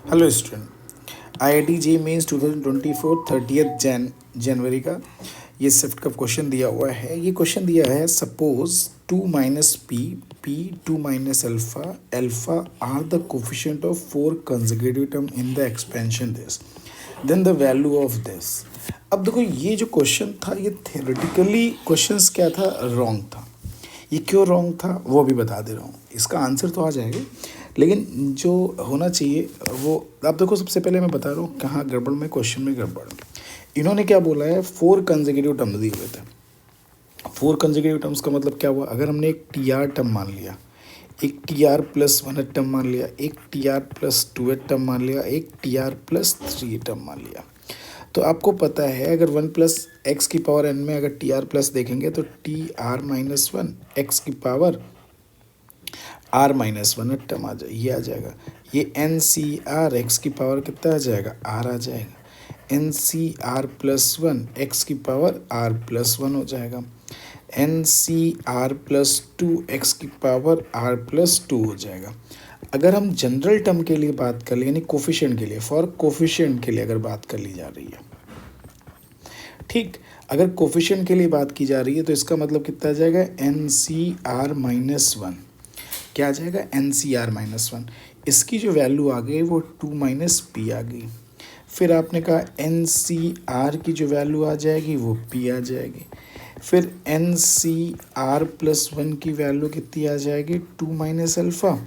Hello student, IIT जे mains 2024 जनवरी का ये shift का क्वेश्चन दिया हुआ है। ये क्वेश्चन दिया है, suppose 2 minus P, P 2 minus alpha, alpha are the coefficient of 4 consecutive term in the expansion this, then the value of this. अब देखो, ये जो क्वेश्चन था ये थ्योरेटिकली क्वेश्चंस क्या था, रॉन्ग था। ये क्यों रॉन्ग था वो भी बता दे रहा हूँ। इसका आंसर तो आ जाएगा, लेकिन जो होना चाहिए वो आप देखो। सबसे पहले मैं बता रहा हूँ कहाँ गड़बड़ में, क्वेश्चन में गड़बड़। इन्होंने क्या बोला है, 4 कंसेक्यूटिव टर्म दिए हुए थे। 4 कंसेक्यूटिव टर्म्स का मतलब क्या हुआ, अगर हमने एक टी आर टर्म मान लिया, एक टी आर प्लस 1 टर्म मान लिया, एक टी आर प्लस 2 टर्म मान लिया, एक टी आर प्लस 3 टर्म मान लिया, तो आपको पता है अगर 1 प्लस एक्स की पावर एन में अगर टी आर प्लस देखेंगे तो टी आर माइनस 1 एक्स की पावर आर माइनस 1 टर्म आ जाए, ये आ जाएगा। ये एन सी आर एक्स की पावर कितना आ जाएगा, आर आ जाएगा। N C R plus 1 X की पावर आर प्लस 1 हो जाएगा। N C R plus 2 X की पावर आर प्लस 2 हो जाएगा। अगर हम जनरल टर्म के लिए बात कर ले, यानी कोफिशिएंट के लिए, फॉर कोफिशिएंट के लिए अगर बात कर ली जा रही है, ठीक, अगर कोफिशिएंट के लिए बात की जा रही है तो इसका मतलब कितना आ जाएगा, एन सी आर माइनस 1। क्या आ जाएगा, एन सी आर माइनस 1। इसकी जो वैल्यू आ गई वो 2 माइनस पी आ गई। फिर आपने कहा एन सी आर की जो वैल्यू आ जाएगी वो पी आ जाएगी। फिर एन सी आर प्लस 1 की वैल्यू कितनी आ जाएगी, 2 माइनस अल्फ़ा।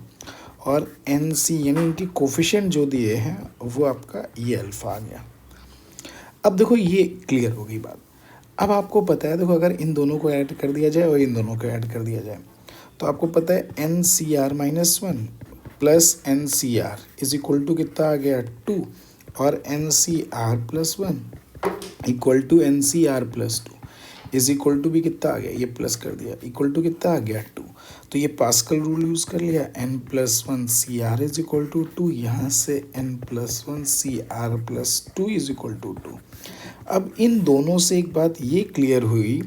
और एन सी यानी इनकी कोफिशिएंट जो दिए हैं वो आपका ये अल्फ़ा आ गया। अब देखो ये क्लियर हो गई बात। अब आपको पता है, देखो अगर इन दोनों को ऐड कर दिया जाए और इन दोनों को ऐड कर दिया जाए तो आपको पता है N C R minus 1 plus N C R is equal to कितना आ गया, 2। और N C R plus 1 equal to N C R plus 2 is equal to भी कितना आ गया, ये प्लस कर दिया, इक्वल टू कितना आ गया, 2। तो ये पास्कल रूल यूज़ कर लिया, N plus 1 C R is equal to 2। यहाँ से N plus 1 C R plus 2 is equal to 2। अब इन दोनों से एक बात ये क्लियर हुई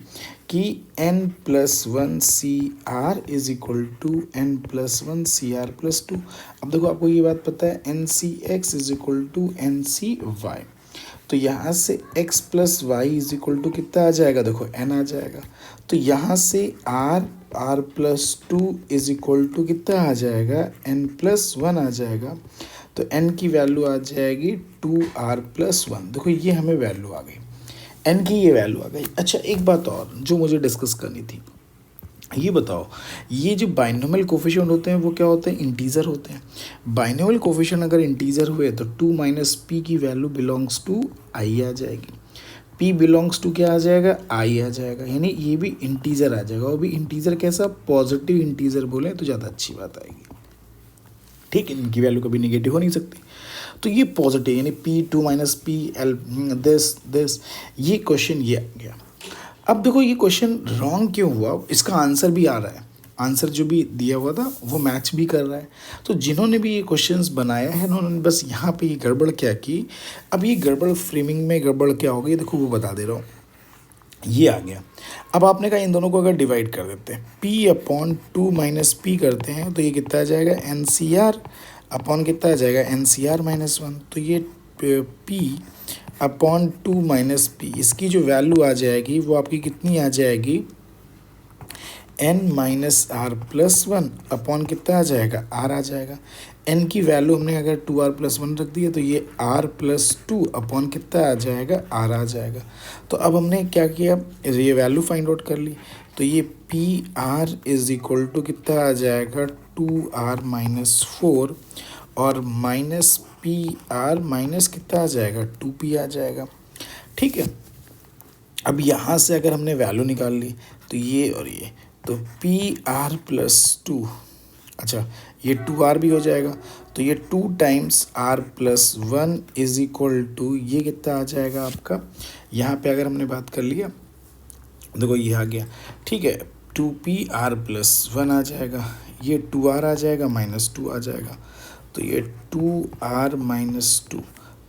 कि n plus 1 C R is equal to N plus 1 C R plus 2। अब देखो आपको ये बात पता है, N C X is equal to N C Y. तो यहाँ से x plus Y is equal to कितना आ जाएगा, देखो n आ जाएगा। तो यहाँ से r plus 2 is equal to कितना आ जाएगा, n प्लस 1 आ जाएगा। तो n की वैल्यू आ जाएगी 2r प्लस 1। देखो ये हमें वैल्यू आ गई, n की ये वैल्यू आ गई। अच्छा, एक बात और जो मुझे डिस्कस करनी थी, ये बताओ, ये जो बाइनोमियल कोफिशिएंट होते हैं वो क्या होते हैं, इंटीजर होते हैं। बाइनोमियल कोफिशिएंट अगर इंटीजर हुए तो 2 माइनस पी की वैल्यू बिलोंग्स टू आई आ जाएगी। p बिलोंग्स टू क्या आ जाएगा, आई आ जाएगा, यानी ये भी इंटीजर आ जाएगा। और भी इंटीजर कैसा, पॉजिटिव इंटीजर बोले तो ज़्यादा अच्छी बात आएगी। ठीक है, इनकी वैल्यू कभी निगेटिव हो नहीं सकती। तो ये पॉजिटिव यानी p 2 minus P L this ये क्वेश्चन ये आ गया। अब देखो ये क्वेश्चन रॉन्ग क्यों हुआ, इसका आंसर भी आ रहा है। आंसर जो भी दिया हुआ था वो मैच भी कर रहा है। तो जिन्होंने भी ये क्वेश्चंस बनाया है उन्होंने बस यहाँ पे ये गड़बड़ क्या की। अब ये गड़बड़ फ्रेमिंग में गड़बड़ क्या हो गई, देखो वो बता दे रहा हूँ। ये आ गया। अब आपने कहा इन दोनों को अगर डिवाइड कर देते हैं, p अपॉन 2 माइनस पी करते हैं तो ये कितना आ जाएगा, एन सी आर अपॉन कितना आ जाएगा, एन सी आर माइनस 1। तो ये p अपॉन 2 माइनस पी, इसकी जो वैल्यू आ जाएगी वो आपकी कितनी आ जाएगी, N minus R plus 1 upon कितना आ जाएगा, आर आ जाएगा। एन की वैल्यू हमने अगर 2r प्लस 1 रख दी है तो ये r प्लस 2 अपॉन कितना आ जाएगा, आर आ जाएगा। तो अब हमने क्या किया, ये वैल्यू फाइंड आउट कर ली। तो ये P R is equal to कितना आ जाएगा, 2r माइनस 4 और माइनस पी आर माइनस कितना आ जाएगा, 2p आ जाएगा। ठीक है, अब यहाँ से अगर हमने वैल्यू निकाल ली तो ये और ये, तो पी आर प्लस 2, अच्छा ये 2r भी हो जाएगा। तो ये 2 times r plus 1 is equal to ये कितना आ जाएगा आपका, यहाँ पे अगर हमने बात कर लिया देखो ये आ गया। ठीक है, 2pr प्लस 1 आ जाएगा, ये 2r आ जाएगा, माइनस 2 आ जाएगा। तो ये 2r माइनस 2,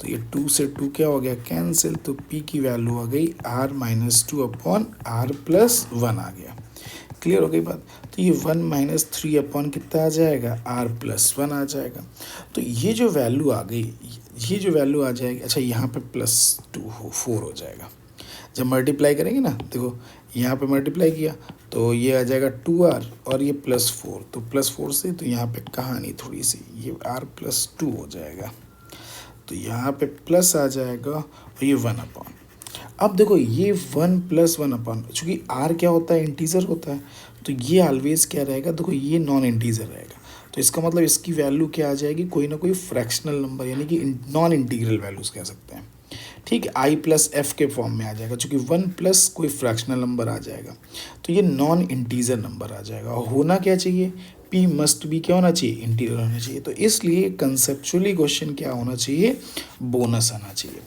तो ये 2 से 2 क्या हो गया, कैंसिल। तो p की वैल्यू आ गई r minus 2 upon r plus 1 आ गया। क्लियर हो गई बात। तो ये 1 माइनस 3 अपॉन कितना आ जाएगा, r प्लस 1 आ जाएगा। तो ये जो वैल्यू आ गई, ये जो वैल्यू आ जाएगी, अच्छा यहाँ पे प्लस 4 हो जाएगा। जब मल्टीप्लाई करेंगे ना, देखो यहाँ पे मल्टीप्लाई किया तो ये आ जाएगा 2r और ये +4, तो +4 से तो यहाँ पे कहानी थोड़ी सी, ये r प्लस 2 हो जाएगा। तो यहाँ पे प्लस आ जाएगा और ये 1 अपॉन। अब देखो ये 1 प्लस 1 अपॉन, चूँकि r क्या होता है, इंटीजर होता है, तो ये ऑलवेज क्या रहेगा, देखो ये नॉन इंटीजर रहेगा। तो इसका मतलब इसकी वैल्यू क्या आ जाएगी, कोई ना कोई फ्रैक्शनल नंबर, यानी कि नॉन इंटीग्रल वैल्यूज कह सकते हैं। ठीक है, आई प्लस एफ के फॉर्म में आ जाएगा, चूँकि 1 प्लस कोई फ्रैक्शनल नंबर आ जाएगा तो ये नॉन इंटीजर नंबर आ जाएगा। और होना क्या चाहिए, पी मस्ट बी क्या होना चाहिए, इंटीजर होना चाहिए। तो इसलिए कंसेप्चुअली क्वेश्चन क्या होना चाहिए, बोनस आना चाहिए।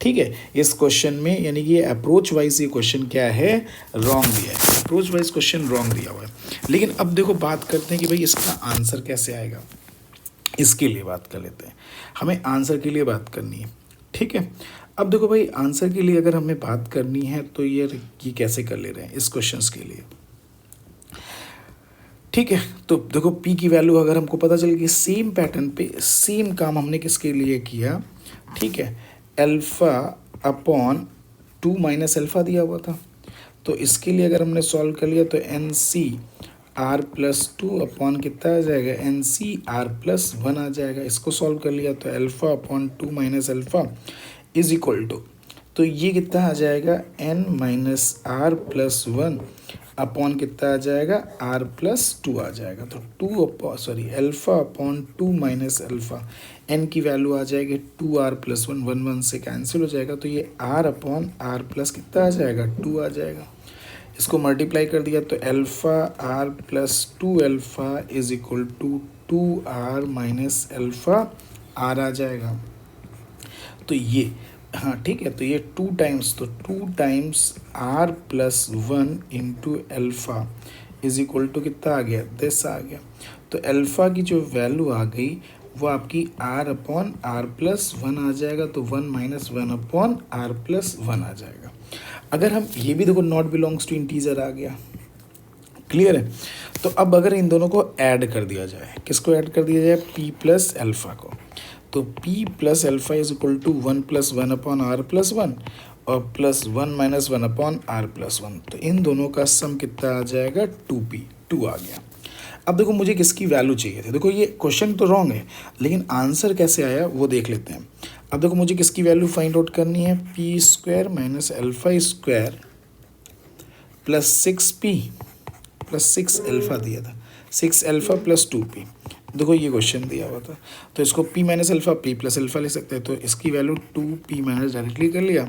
ठीक है, इस क्वेश्चन में यानी कि अप्रोच वाइज ये क्वेश्चन क्या है, रॉन्ग दिया है, अप्रोच वाइज क्वेश्चन रॉन्ग दिया हुआ है। लेकिन अब देखो बात करते हैं कि भाई इसका आंसर कैसे आएगा, इसके लिए बात कर लेते हैं। हमें आंसर के लिए बात करनी है। ठीक है, अब देखो भाई आंसर के लिए अगर हमें बात करनी है तो ये कैसे कर ले रहे हैं इस क्वेश्चंस के लिए। ठीक है, तो देखो p की वैल्यू अगर हमको पता चल गई, सेम पैटर्न पे सेम काम हमने किसके लिए किया, ठीक है, अल्फ़ा अपॉन 2 माइनस अल्फ़ा दिया हुआ था। तो इसके लिए अगर हमने सॉल्व कर लिया तो N C R plus 2 upon कितना आ जाएगा, एन सी आर प्लस 1 आ जाएगा। इसको सॉल्व कर लिया तो alpha upon 2 minus alpha is equal to, तो ये कितना आ जाएगा, N minus R plus 1 upon कितना आ जाएगा, आर प्लस 2 आ जाएगा। तो alpha upon 2 minus alpha, N की वैल्यू आ जाएगी 2r प्लस 1, 1 1 से कैंसिल हो जाएगा। तो ये r अपॉन आर प्लस कितना आ जाएगा, 2 आ जाएगा। इसको मल्टीप्लाई कर दिया तो alpha r plus 2 alpha is equal to 2r minus alpha r आ जाएगा। तो ये हाँ ठीक है, तो ये 2 टाइम्स, तो 2 times r plus 1 into alpha is equal to कितना आ गया, 10 आ गया। तो अल्फ़ा की जो वैल्यू आ गई वो आपकी r अपॉन आर प्लस 1 आ जाएगा। तो 1 माइनस 1 अपॉन आर प्लस 1 आ जाएगा। अगर हम ये भी देखो नॉट बिलोंग्स टू इंटीजर आ गया, क्लियर है। तो अब अगर इन दोनों को ऐड कर दिया जाए, किसको ऐड कर दिया जाए, p प्लस अल्फ़ा को, तो p plus alpha is equal to 1 plus 1 upon R plus 1 और plus 1 minus 1 upon R plus 1। तो इन दोनों का सम कितना आ जाएगा, 2p, 2 आ गया। अब देखो मुझे किसकी वैल्यू चाहिए थी, देखो ये क्वेश्चन तो रॉन्ग है लेकिन आंसर कैसे आया वो देख लेते हैं। अब देखो मुझे किसकी वैल्यू फाइंड आउट करनी है, P square minus alpha square plus 6p plus 6 alpha दिया था, 6 अल्फ़ा प्लस 2p। देखो ये क्वेश्चन दिया हुआ था तो इसको p minus alpha p plus alpha ले सकते हैं। तो इसकी वैल्यू 2p माइनस डायरेक्टली कर लिया।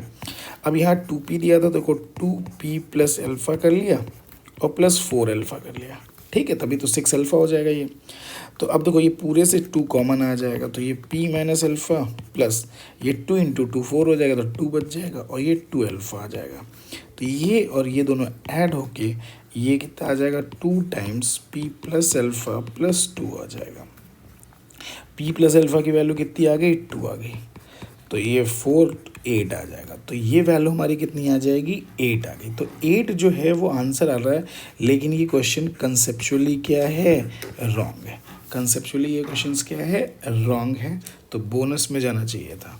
अब यहाँ 2p दिया था, देखो 2p प्लस अल्फ़ा कर लिया और प्लस 4 अल्फ़ा कर लिया। ठीक है, तभी तो 6 अल्फ़ा हो जाएगा ये। तो अब देखो ये पूरे से 2 कॉमन आ जाएगा, तो ये p माइनस अल्फ़ा प्लस ये 2 इंटू 2 4 हो जाएगा, तो 2 बच जाएगा और ये 2 अल्फ़ा आ जाएगा। तो ये और ये दोनों ऐड होके ये कितना आ जाएगा, 2 times p plus alpha plus 2 आ जाएगा। p प्लस अल्फ़ा की वैल्यू कितनी आ गई, 2 आ गई। तो ये 4 8 आ जाएगा। तो ये वैल्यू हमारी कितनी आ जाएगी, 8 आ गई। तो 8 जो है वो आंसर आ रहा है, लेकिन ये क्वेश्चन कंसेप्चुअली क्या है, रॉन्ग है। कंसेप्चुअली ये क्वेश्चंस क्या है, रॉन्ग है। तो बोनस में जाना चाहिए था।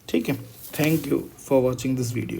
ठीक है, thank you for watching this video.